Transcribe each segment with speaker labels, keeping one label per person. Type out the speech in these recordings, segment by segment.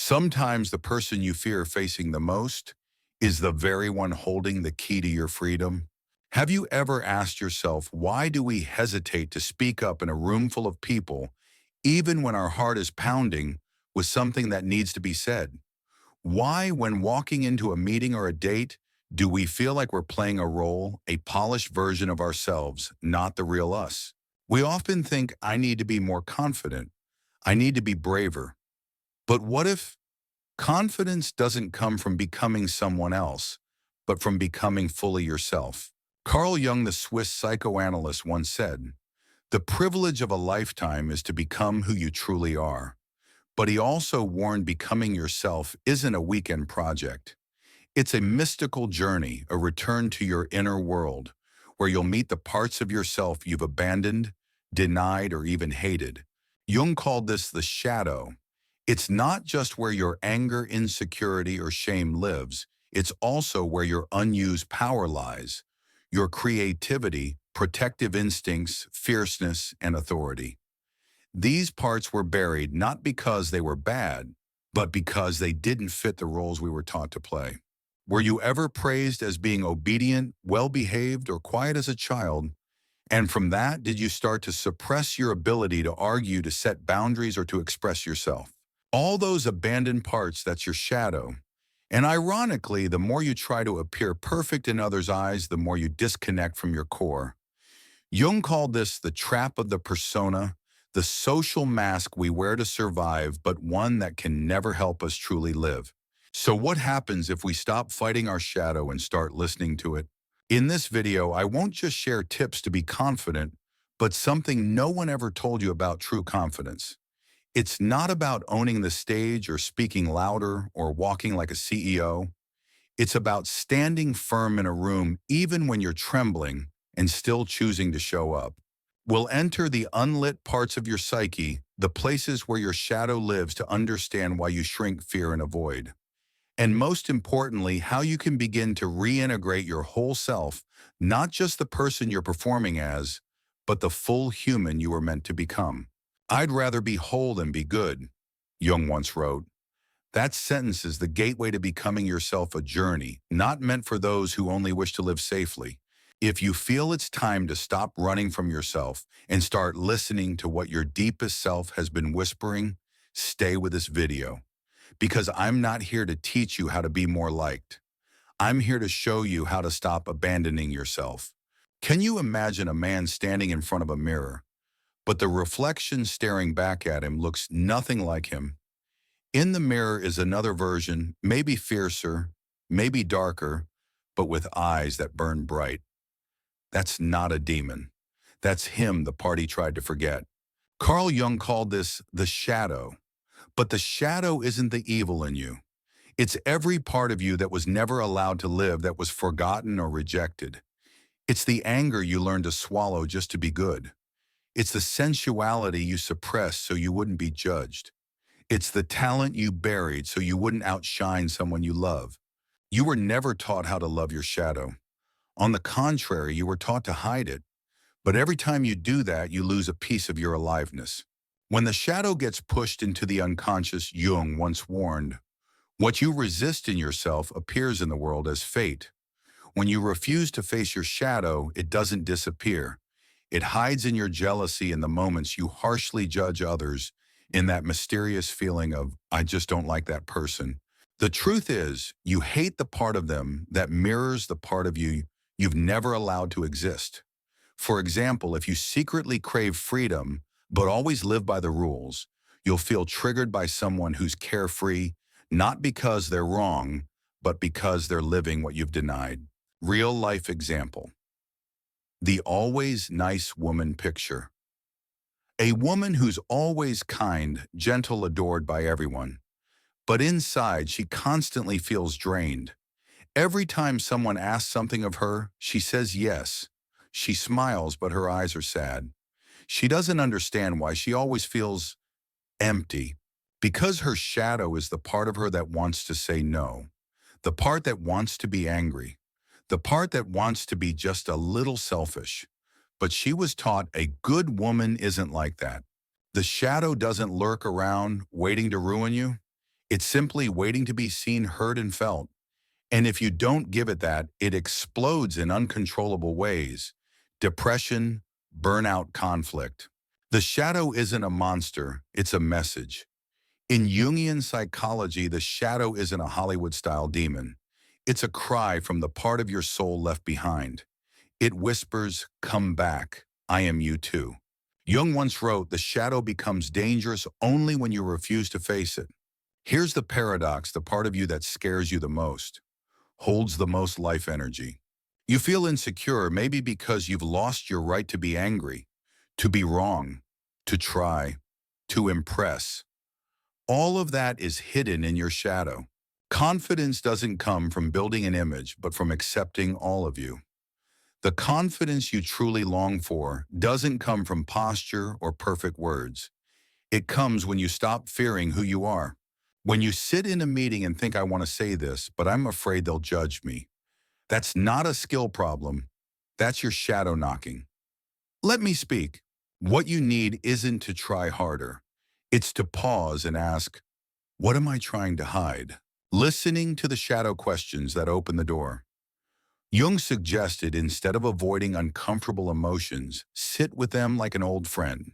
Speaker 1: Sometimes the person you fear facing the most is the very one holding the key to your freedom. Have you ever asked yourself, why do we hesitate to speak up in a room full of people, even when our heart is pounding with something that needs to be said? Why, when walking into a meeting or a date, do we feel like we're playing a role, a polished version of ourselves, not the real us? We often think, I need to be more confident. I need to be braver. But what if confidence doesn't come from becoming someone else, but from becoming fully yourself? Carl Jung, the Swiss psychoanalyst, once said, "The privilege of a lifetime is to become who you truly are." But he also warned becoming yourself isn't a weekend project. It's a mystical journey, a return to your inner world, where you'll meet the parts of yourself you've abandoned, denied, or even hated. Jung called this the shadow. It's not just where your anger, insecurity, or shame lives, it's also where your unused power lies, your creativity, protective instincts, fierceness, and authority. These parts were buried not because they were bad, but because they didn't fit the roles we were taught to play. Were you ever praised as being obedient, well-behaved, or quiet as a child? And from that, did you start to suppress your ability to argue, to set boundaries, or to express yourself? All those abandoned parts, that's your shadow. And ironically, the more you try to appear perfect in others' eyes, the more you disconnect from your core. Jung called this the trap of the persona, the social mask we wear to survive, but one that can never help us truly live. So what happens if we stop fighting our shadow and start listening to it? In this video, I won't just share tips to be confident, but something no one ever told you about true confidence. It's not about owning the stage or speaking louder or walking like a CEO. It's about standing firm in a room even when you're trembling and still choosing to show up. We'll enter the unlit parts of your psyche, the places where your shadow lives, to understand why you shrink, fear, and avoid. And most importantly, how you can begin to reintegrate your whole self, not just the person you're performing as, but the full human you were meant to become. "I'd rather be whole than be good," Jung once wrote. That sentence is the gateway to becoming yourself, a journey, not meant for those who only wish to live safely. If you feel it's time to stop running from yourself and start listening to what your deepest self has been whispering, stay with this video. Because I'm not here to teach you how to be more liked. I'm here to show you how to stop abandoning yourself. Can you imagine a man standing in front of a mirror, but the reflection staring back at him looks nothing like him? In the mirror is another version, maybe fiercer, maybe darker, but with eyes that burn bright. That's not a demon. That's him the party tried to forget. Carl Jung called this the shadow. But the shadow isn't the evil in you. It's every part of you that was never allowed to live, that was forgotten or rejected. It's the anger you learned to swallow just to be good. It's the sensuality you suppressed so you wouldn't be judged. It's the talent you buried so you wouldn't outshine someone you love. You were never taught how to love your shadow. On the contrary, you were taught to hide it. But every time you do that, you lose a piece of your aliveness. When the shadow gets pushed into the unconscious, Jung once warned, what you resist in yourself appears in the world as fate. When you refuse to face your shadow, it doesn't disappear. It hides in your jealousy, in the moments you harshly judge others, in that mysterious feeling of, I just don't like that person. The truth is, you hate the part of them that mirrors the part of you you've never allowed to exist. For example, if you secretly crave freedom, but always live by the rules, you'll feel triggered by someone who's carefree, not because they're wrong, but because they're living what you've denied. Real life example. The always nice woman picture. A woman who's always kind, gentle, adored by everyone. But inside, she constantly feels drained. Every time someone asks something of her, she says yes. She smiles, but her eyes are sad. She doesn't understand why she always feels empty. Because her shadow is the part of her that wants to say no. The part that wants to be angry. The part that wants to be just a little selfish. But she was taught a good woman isn't like that. The shadow doesn't lurk around waiting to ruin you. It's simply waiting to be seen, heard, and felt. And if you don't give it that, it explodes in uncontrollable ways. Depression, burnout, conflict. The shadow isn't a monster, it's a message. In Jungian psychology, the shadow isn't a Hollywood-style demon. It's a cry from the part of your soul left behind. It whispers, "Come back, I am you too." Jung once wrote, "The shadow becomes dangerous only when you refuse to face it." Here's the paradox: the part of you that scares you the most holds the most life energy. You feel insecure, maybe because you've lost your right to be angry, to be wrong, to try, to impress. All of that is hidden in your shadow. Confidence doesn't come from building an image, but from accepting all of you. The confidence you truly long for doesn't come from posture or perfect words. It comes when you stop fearing who you are. When you sit in a meeting and think, "I want to say this, but I'm afraid they'll judge me." That's not a skill problem. That's your shadow knocking. Let me speak. What you need isn't to try harder. It's to pause and ask, what am I trying to hide? Listening to the shadow questions that open the door. Jung suggested, instead of avoiding uncomfortable emotions, sit with them like an old friend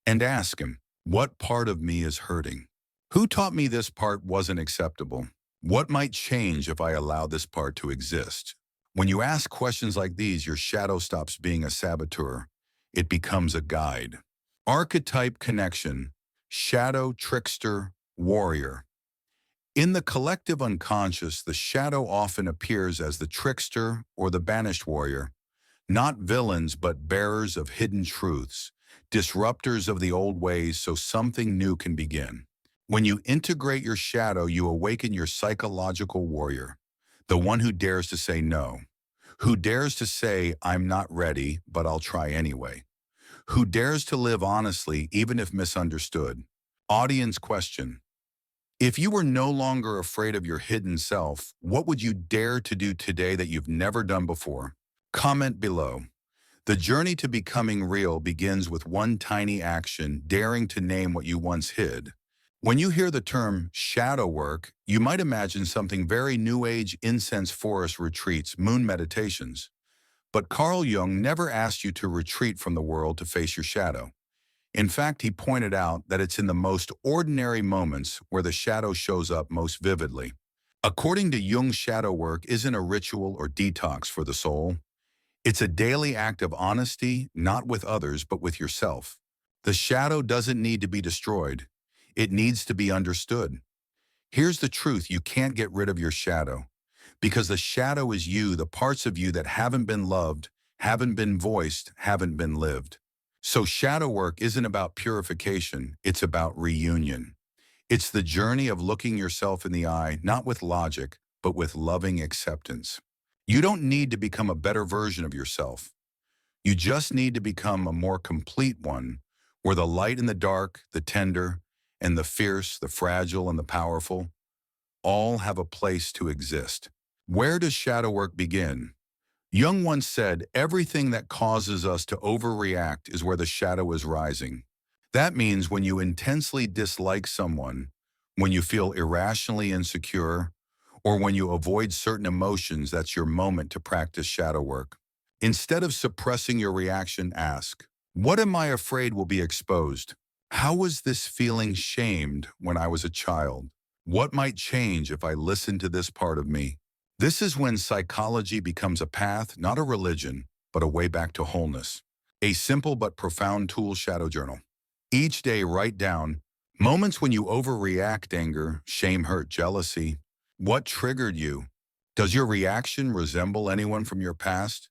Speaker 1: and ask him, what part of me is hurting? Who taught me this part wasn't acceptable? What might change if I allow this part to exist? When you ask questions like these, your shadow stops being a saboteur. It becomes a guide. Archetype connection: shadow, trickster, warrior. In the collective unconscious, the shadow often appears as the trickster or the banished warrior, not villains but bearers of hidden truths, disruptors of the old ways so something new can begin. When you integrate your shadow, you awaken your psychological warrior, the one who dares to say no, who dares to say, "I'm not ready, but I'll try anyway," who dares to live honestly even if misunderstood. Audience question: if you were no longer afraid of your hidden self, what would you dare to do today that you've never done before? Comment below. The journey to becoming real begins with one tiny action: daring to name what you once hid. When you hear the term shadow work, you might imagine something very new age: incense forest retreats, moon meditations. But Carl Jung never asked you to retreat from the world to face your shadow. In fact, he pointed out that it's in the most ordinary moments where the shadow shows up most vividly. According to Jung, shadow work isn't a ritual or detox for the soul. It's a daily act of honesty, not with others, but with yourself. The shadow doesn't need to be destroyed. It needs to be understood. Here's the truth: you can't get rid of your shadow, because the shadow is you, the parts of you that haven't been loved, haven't been voiced, haven't been lived. So shadow work isn't about purification, it's about reunion. It's the journey of looking yourself in the eye, not with logic, but with loving acceptance. You don't need to become a better version of yourself. You just need to become a more complete one, where the light and the dark, the tender and the fierce, the fragile and the powerful, all have a place to exist. Where does shadow work begin? Jung once said, everything that causes us to overreact is where the shadow is rising. That means when you intensely dislike someone, when you feel irrationally insecure, or when you avoid certain emotions, that's your moment to practice shadow work. Instead of suppressing your reaction, ask, what am I afraid will be exposed? How was this feeling shamed when I was a child? What might change if I listen to this part of me? This is when psychology becomes a path, not a religion, but a way back to wholeness. A simple but profound tool: shadow journal. Each day write down moments when you overreact: anger, shame, hurt, jealousy. What triggered you? Does your reaction resemble anyone from your past?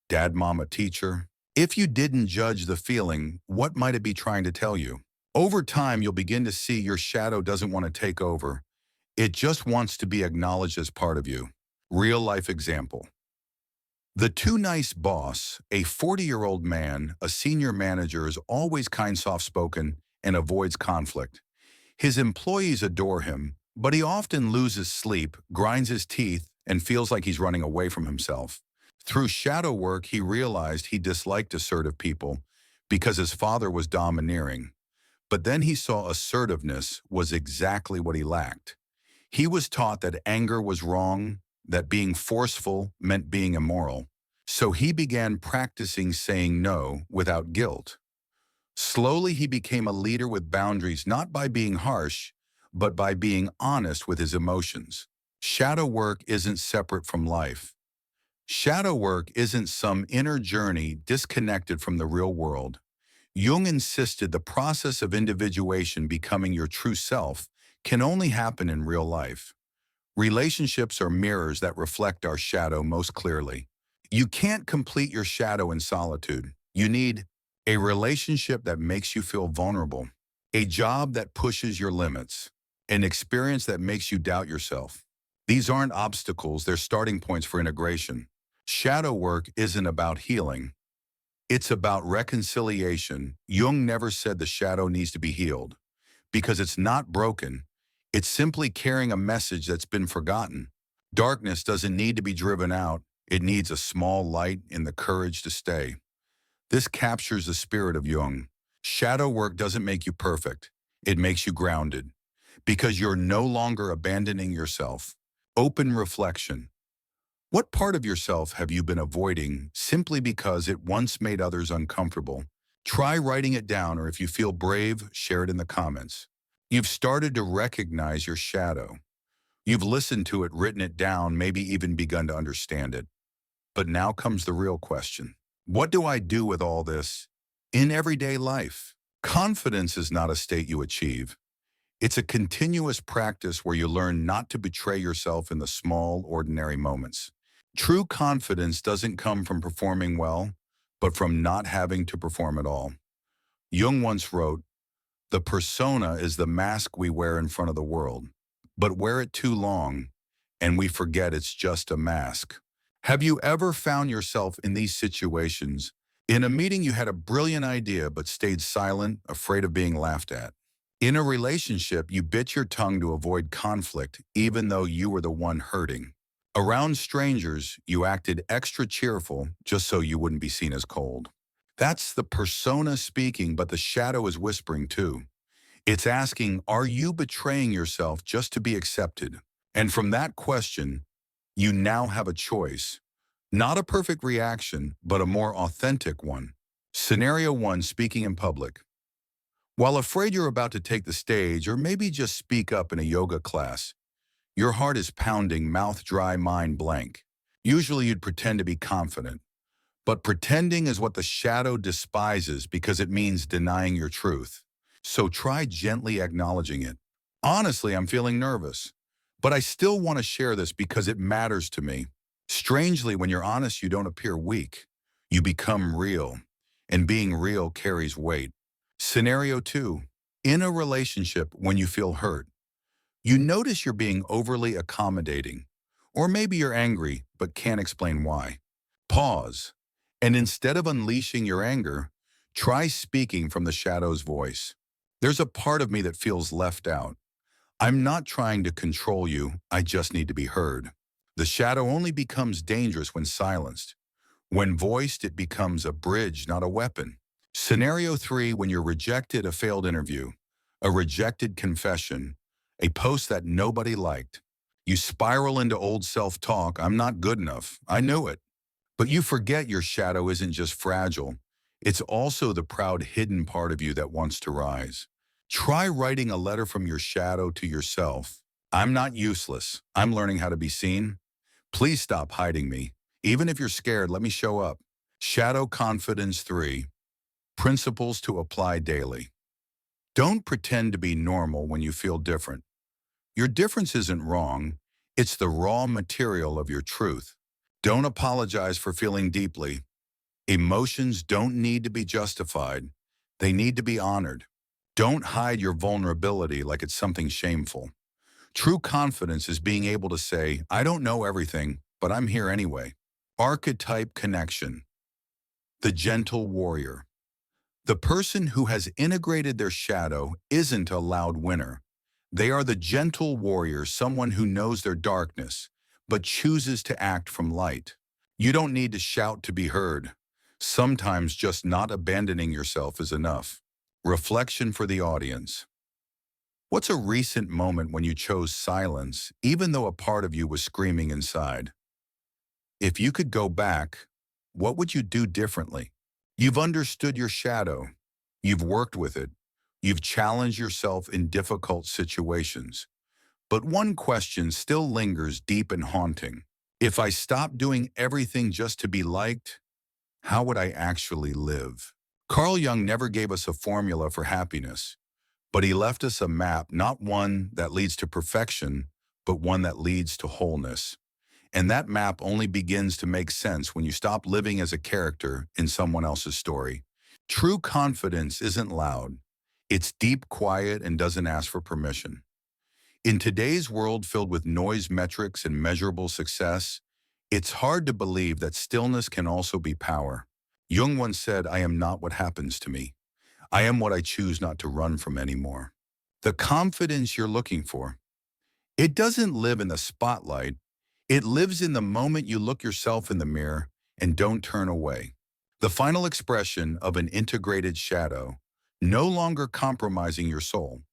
Speaker 1: Dad, mom, a teacher? If you didn't judge the feeling, what might it be trying to tell you? Over time, you'll begin to see your shadow doesn't want to take over. It just wants to be acknowledged as part of you. Real life example. The Too Nice Boss. A 40-year-old man, a senior manager, is always kind, soft-spoken, and avoids conflict. His employees adore him, but he often loses sleep, grinds his teeth, and feels like he's running away from himself. Through shadow work, he realized he disliked assertive people because his father was domineering. But then he saw assertiveness was exactly what he lacked. He was taught that anger was wrong, that being forceful meant being immoral. So he began practicing saying no without guilt. Slowly, he became a leader with boundaries, not by being harsh, but by being honest with his emotions. Shadow work isn't separate from life. Shadow work isn't some inner journey disconnected from the real world. Jung insisted the process of individuation, becoming your true self, can only happen in real life. Relationships are mirrors that reflect our shadow most clearly. You can't complete your shadow in solitude. You need a relationship that makes you feel vulnerable, a job that pushes your limits, an experience that makes you doubt yourself. These aren't obstacles, they're starting points for integration. Shadow work isn't about healing. It's about reconciliation. Jung never said the shadow needs to be healed because it's not broken. It's simply carrying a message that's been forgotten. Darkness doesn't need to be driven out. It needs a small light and the courage to stay. This captures the spirit of Jung. Shadow work doesn't make you perfect. It makes you grounded because you're no longer abandoning yourself. Open reflection. What part of yourself have you been avoiding simply because it once made others uncomfortable? Try writing it down, or if you feel brave, share it in the comments. You've started to recognize your shadow. You've listened to it, written it down, maybe even begun to understand it. But now comes the real question. What do I do with all this in everyday life? Confidence is not a state you achieve. It's a continuous practice where you learn not to betray yourself in the small, ordinary moments. True confidence doesn't come from performing well, but from not having to perform at all. Jung once wrote, "The persona is the mask we wear in front of the world, but wear it too long, and we forget it's just a mask." Have you ever found yourself in these situations? In a meeting, you had a brilliant idea but stayed silent, afraid of being laughed at. In a relationship, you bit your tongue to avoid conflict, even though you were the one hurting. Around strangers, you acted extra cheerful just so you wouldn't be seen as cold. That's the persona speaking, but the shadow is whispering too. It's asking, are you betraying yourself just to be accepted? And from that question, you now have a choice. Not a perfect reaction, but a more authentic one. Scenario 1, speaking in public. While afraid you're about to take the stage, or maybe just speak up in a yoga class, your heart is pounding, mouth dry, mind blank. Usually you'd pretend to be confident, but pretending is what the shadow despises because it means denying your truth. So try gently acknowledging it. Honestly, I'm feeling nervous, but I still want to share this because it matters to me. Strangely, when you're honest, you don't appear weak. You become real, and being real carries weight. Scenario 2, in a relationship when you feel hurt. You notice you're being overly accommodating, or maybe you're angry but can't explain why. Pause, and instead of unleashing your anger, try speaking from the shadow's voice. There's a part of me that feels left out. I'm not trying to control you, I just need to be heard. The shadow only becomes dangerous when silenced. When voiced, it becomes a bridge, not a weapon. Scenario 3, when you're rejected, a failed interview, a rejected confession, a post that nobody liked. You spiral into old self-talk, I'm not good enough, I knew it. But you forget your shadow isn't just fragile, it's also the proud hidden part of you that wants to rise. Try writing a letter from your shadow to yourself. I'm not useless, I'm learning how to be seen. Please stop hiding me. Even if you're scared, let me show up. Shadow Confidence 3. Principles to apply daily. Don't pretend to be normal when you feel different. Your difference isn't wrong. It's the raw material of your truth. Don't apologize for feeling deeply. Emotions don't need to be justified. They need to be honored. Don't hide your vulnerability like it's something shameful. True confidence is being able to say, I don't know everything, but I'm here anyway. Archetype connection. The gentle warrior. The person who has integrated their shadow isn't a loud winner. They are the gentle warrior, someone who knows their darkness, but chooses to act from light. You don't need to shout to be heard. Sometimes just not abandoning yourself is enough. Reflection for the audience. What's a recent moment when you chose silence, even though a part of you was screaming inside? If you could go back, what would you do differently? You've understood your shadow. You've worked with it. You've challenged yourself in difficult situations. But one question still lingers deep and haunting. If I stopped doing everything just to be liked, how would I actually live? Carl Jung never gave us a formula for happiness, but he left us a map, not one that leads to perfection, but one that leads to wholeness. And that map only begins to make sense when you stop living as a character in someone else's story. True confidence isn't loud. It's deep, quiet, and doesn't ask for permission. In today's world filled with noise metrics and measurable success, it's hard to believe that stillness can also be power. Jung once said, "I am not what happens to me. I am what I choose not to run from anymore." The confidence you're looking for, it doesn't live in the spotlight. It lives in the moment you look yourself in the mirror and don't turn away. The final expression of an integrated shadow, no longer compromising your soul.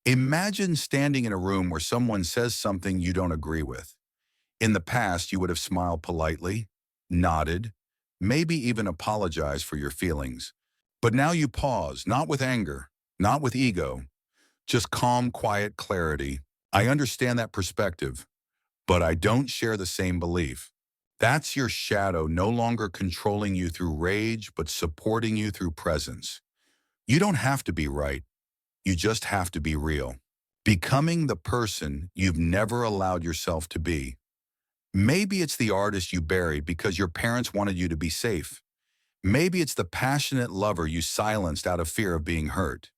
Speaker 1: Imagine standing in a room where someone says something you don't agree with. In the past, you would have smiled politely, nodded, maybe even apologized for your feelings. But now you pause, not with anger, not with ego, just calm, quiet clarity. I understand that perspective, but I don't share the same belief. That's your shadow no longer controlling you through rage, but supporting you through presence. You don't have to be right. You just have to be real. Becoming the person you've never allowed yourself to be. Maybe it's the artist you buried because your parents wanted you to be safe. Maybe it's the passionate lover you silenced out of fear of being hurt.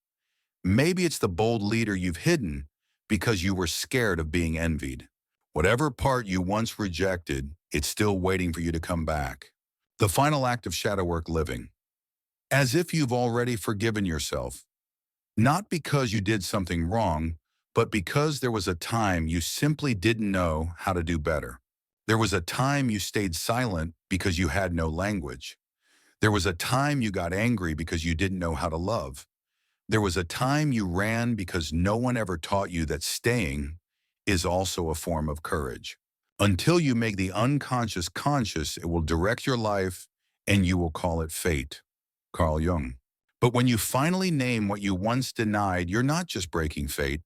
Speaker 1: Maybe it's the bold leader you've hidden because you were scared of being envied. Whatever part you once rejected, it's still waiting for you to come back. The final act of shadow work living. As if you've already forgiven yourself. Not because you did something wrong, but because there was a time you simply didn't know how to do better. There was a time you stayed silent because you had no language. There was a time you got angry because you didn't know how to love. There was a time you ran because no one ever taught you that staying is also a form of courage. Until you make the unconscious conscious, it will direct your life and you will call it fate. Carl Jung. But when you finally name what you once denied, you're not just breaking fate.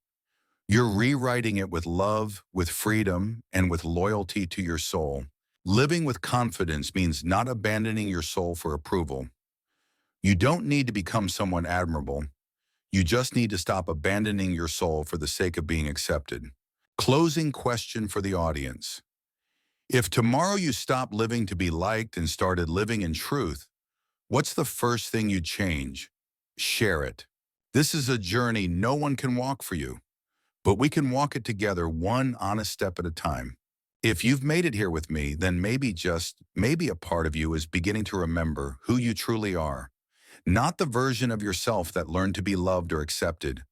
Speaker 1: You're rewriting it with love, with freedom, and with loyalty to your soul. Living with confidence means not abandoning your soul for approval. You don't need to become someone admirable. You just need to stop abandoning your soul for the sake of being accepted. Closing question for the audience. If tomorrow you stopped living to be liked and started living in truth, what's the first thing you'd change? Share it. This is a journey no one can walk for you, but we can walk it together one honest step at a time. If you've made it here with me, then maybe a part of you is beginning to remember who you truly are. Not the version of yourself that learned to be loved or accepted,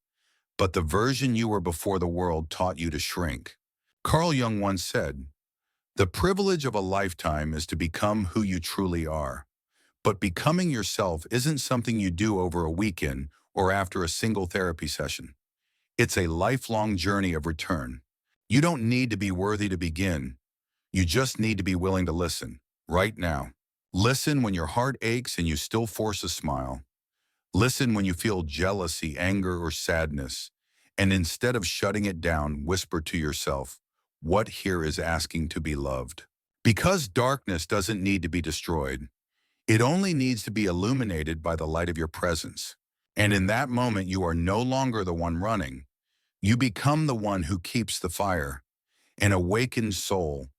Speaker 1: but the version you were before the world taught you to shrink. Carl Jung once said, "The privilege of a lifetime is to become who you truly are. But becoming yourself isn't something you do over a weekend or after a single therapy session. It's a lifelong journey of return. You don't need to be worthy to begin. You just need to be willing to listen, right now. Listen when your heart aches and you still force a smile. Listen when you feel jealousy, anger, or sadness. And instead of shutting it down, whisper to yourself, what here is asking to be loved? Because darkness doesn't need to be destroyed. It only needs to be illuminated by the light of your presence. And in that moment, you are no longer the one running. You become the one who keeps the fire. An awakened soul,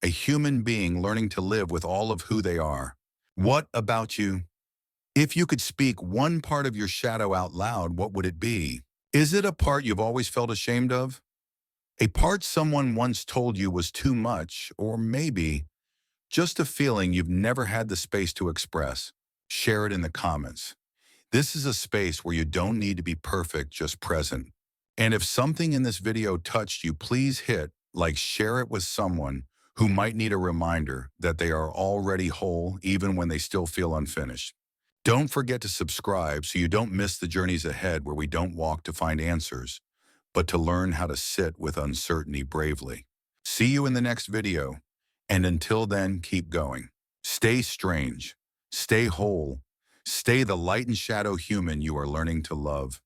Speaker 1: a human being learning to live with all of who they are. What about you? If you could speak one part of your shadow out loud, what would it be? Is it a part you've always felt ashamed of? A part someone once told you was too much, or maybe just a feeling you've never had the space to express? Share it in the comments. This is a space where you don't need to be perfect, just present. And if something in this video touched you, please hit like, share it with someone who might need a reminder that they are already whole even when they still feel unfinished. Don't forget to subscribe so you don't miss the journeys ahead where we don't walk to find answers. but to learn how to sit with uncertainty bravely. See you in the next video, and until then, keep going. Stay strange, stay whole, stay the light and shadow human you are learning to love.